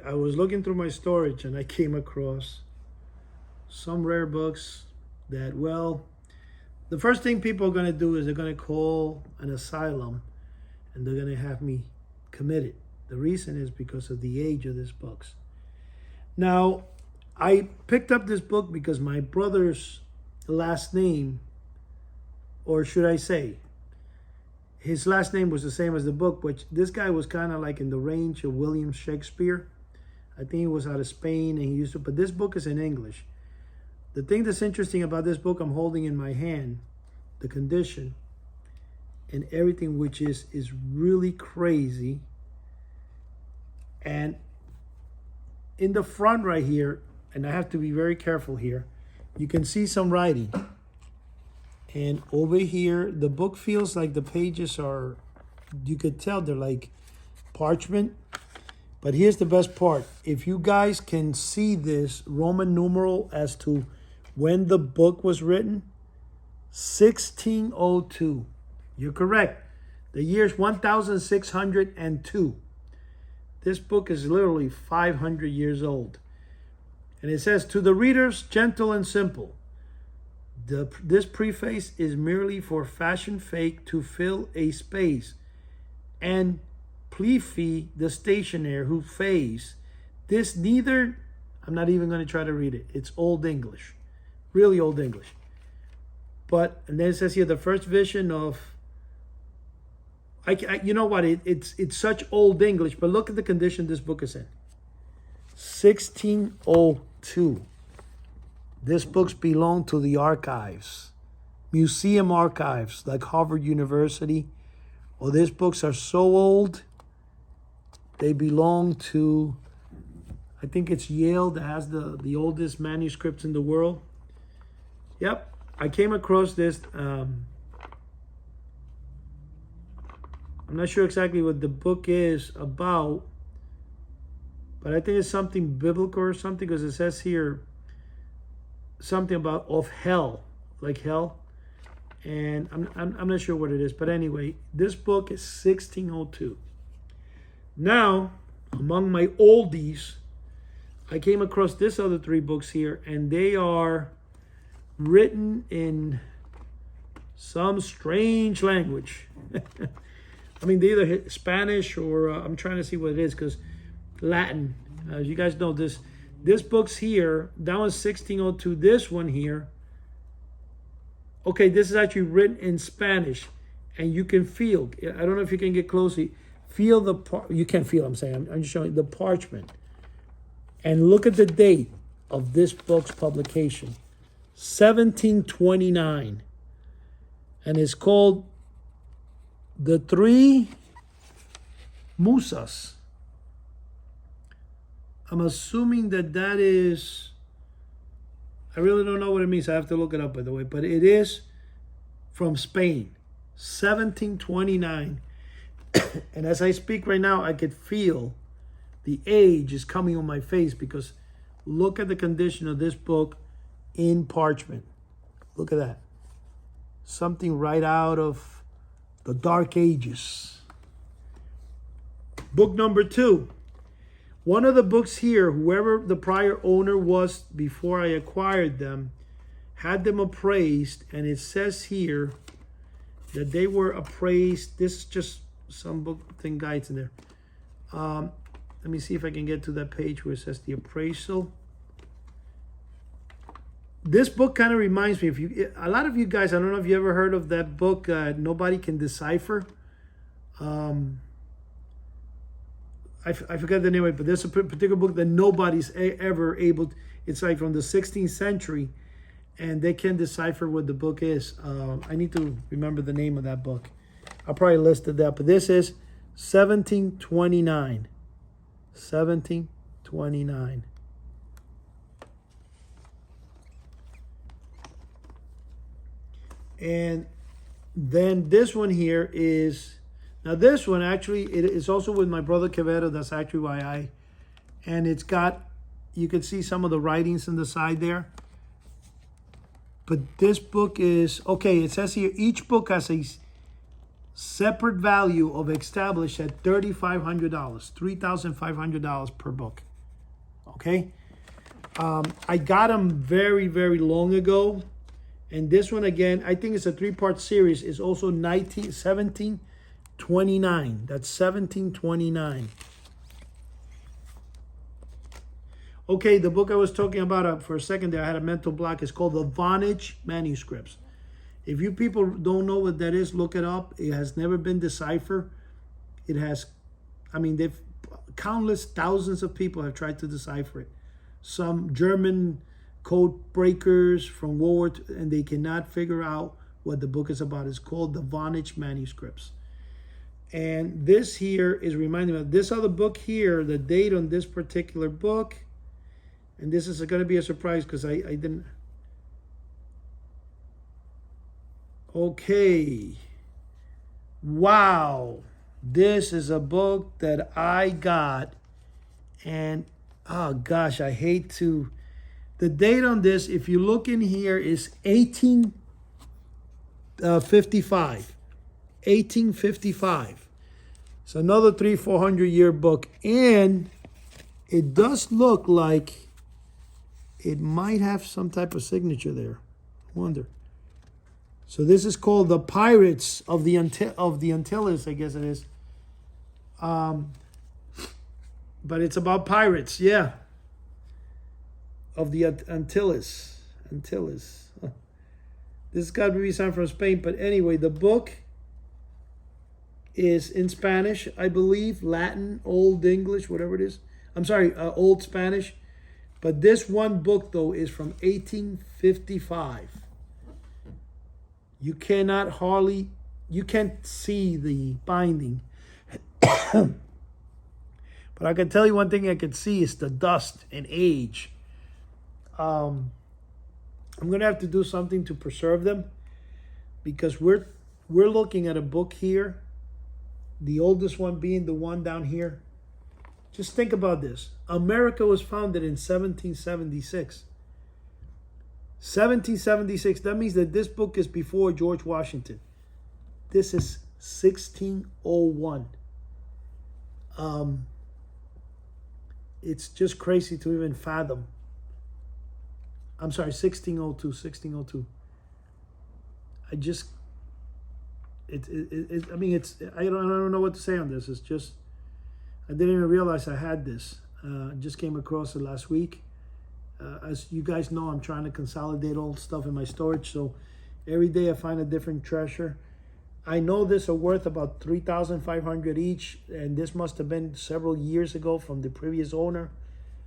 I was looking through my storage and I came across some rare books that, well, the first thing people are going to do is they're going to call an asylum and they're going to have me committed. The reason is because of the age of these books. Now, I picked up this book because my brother's last name, or should I say, his last name was the same as the book, which this guy was kind of like in the range of William Shakespeare. I think he was out of Spain and he used to, but this book is in English. The thing that's interesting about this book I'm holding in my hand, the condition and everything, which is really crazy. And in the front right here, and I have to be very careful here, you can see some writing. And over here, the book feels like the pages are, you could tell they're like parchment. But here's the best part. If you guys can see this Roman numeral as to when the book was written, 1602. You're correct. The year's 1602. This book is literally 500 years old. And it says, to the readers, gentle and simple. This preface is merely for fashion fake to fill a space. And Pleafy, the stationer who phase. This neither, I'm not even going to try to read it. It's Old English. Really Old English. But, and then it says here, the first vision of, you know what, it's such Old English, but look at the condition this book is in. 1602. This book's belong to the archives, museum archives, like Harvard University. Well, these books are so old, they belong to, I think it's Yale that has the oldest manuscripts in the world. Yep, I came across this. I'm not sure exactly what the book is about, but I think it's something biblical or something, because it says here something about of hell, like hell. And I'm not sure what it is, but anyway, this book is 1602. Now, among my oldies, I came across this other three books here, and they are written in some strange language. I mean, they're either Spanish or I'm trying to see what it is, because Latin. As you guys know, this book's here. That one's 1602. This one here, okay, this is actually written in Spanish, and you can feel, I don't know if you can get closely, feel the, you can't feel, I'm saying, I'm just showing you the parchment. And look at the date of this book's publication, 1729. And it's called The Three Musas. I'm assuming that is, I really don't know what it means. I have to look it up, by the way. But it is from Spain, 1729. And as I speak right now, I could feel the age is coming on my face, because look at the condition of this book in parchment. Look at that. Something right out of the Dark Ages. Book number 2. One of the books here, whoever the prior owner was before I acquired them, had them appraised, and it says here that they were appraised. This is just some book thing guides in there. Let me see if I can get to that page where it says the appraisal. This book kind of reminds me, a lot of you guys, I don't know if you ever heard of that book, Nobody Can Decipher. I forgot the name of it, but there's a particular book that nobody's ever able to, it's like from the 16th century, and they can't decipher what the book is. I need to remember the name of that book. I'll probably listed that, but this is 1729. 1729. And then this one here is, now this one actually, it is also with my brother Quevedo. That's actually why and it's got, you can see some of the writings on the side there. But this book is, okay, it says here, each book has a Separate value of established at $3,500, $3,500 per book. Okay? I got them very, very long ago. And this one, again, I think it's a 3-part series. It's also 1729. That's 1729. Okay, the book I was talking about for a second there, I had a mental block. It's called the Vonage Manuscripts. If you people don't know what that is, look it up. It has never been deciphered. It has, countless thousands of people have tried to decipher it. Some German code breakers from World War II, and they cannot figure out what the book is about. It's called the Vonage Manuscripts. And this here is reminding me of this other book here, the date on this particular book. And this is going to be a surprise because I didn't. Okay. Wow. This is a book that I got. And, oh gosh, I hate to. The date on this, if you look in here, is 1855. 1855. It's another 300-400 year book. And it does look like it might have some type of signature there. I wonder. So this is called The Pirates of the Antilles, I guess it is. But it's about pirates, yeah. Of the Antilles. Antilles. This has got to be signed from Spain. But anyway, the book is in Spanish, I believe. Latin, Old English, whatever it is. I'm sorry, Old Spanish. But this one book, though, is from 1855. You can't see the binding. But I can tell you one thing I can see is the dust and age. I'm going to have to do something to preserve them because we're looking at a book here, the oldest one being the one down here. Just think about this. America was founded in 1776. 1776. That means that this book is before George Washington. This is 1601. It's just crazy to even fathom. I'm sorry, 1602. 1602. I don't know what to say on this. It's just, I didn't even realize I had this. Just came across it last week. As you guys know, I'm trying to consolidate all stuff in my storage. So every day I find a different treasure. I know this are worth about $3,500 each. And this must have been several years ago from the previous owner.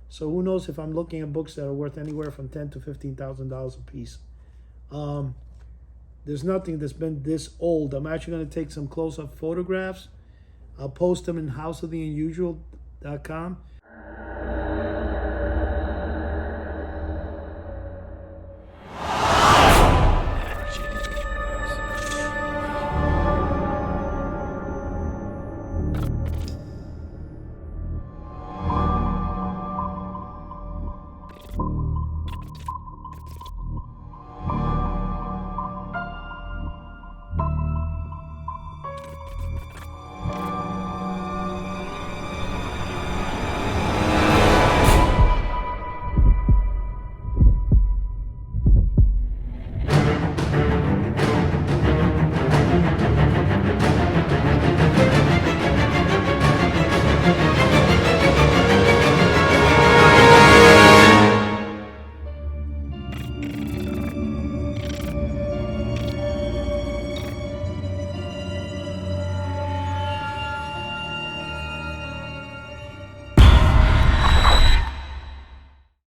So who knows if I'm looking at books that are worth anywhere from $10,000 to $15,000 a piece. There's nothing that's been this old. I'm actually going to take some close-up photographs. I'll post them in houseoftheunusual.com.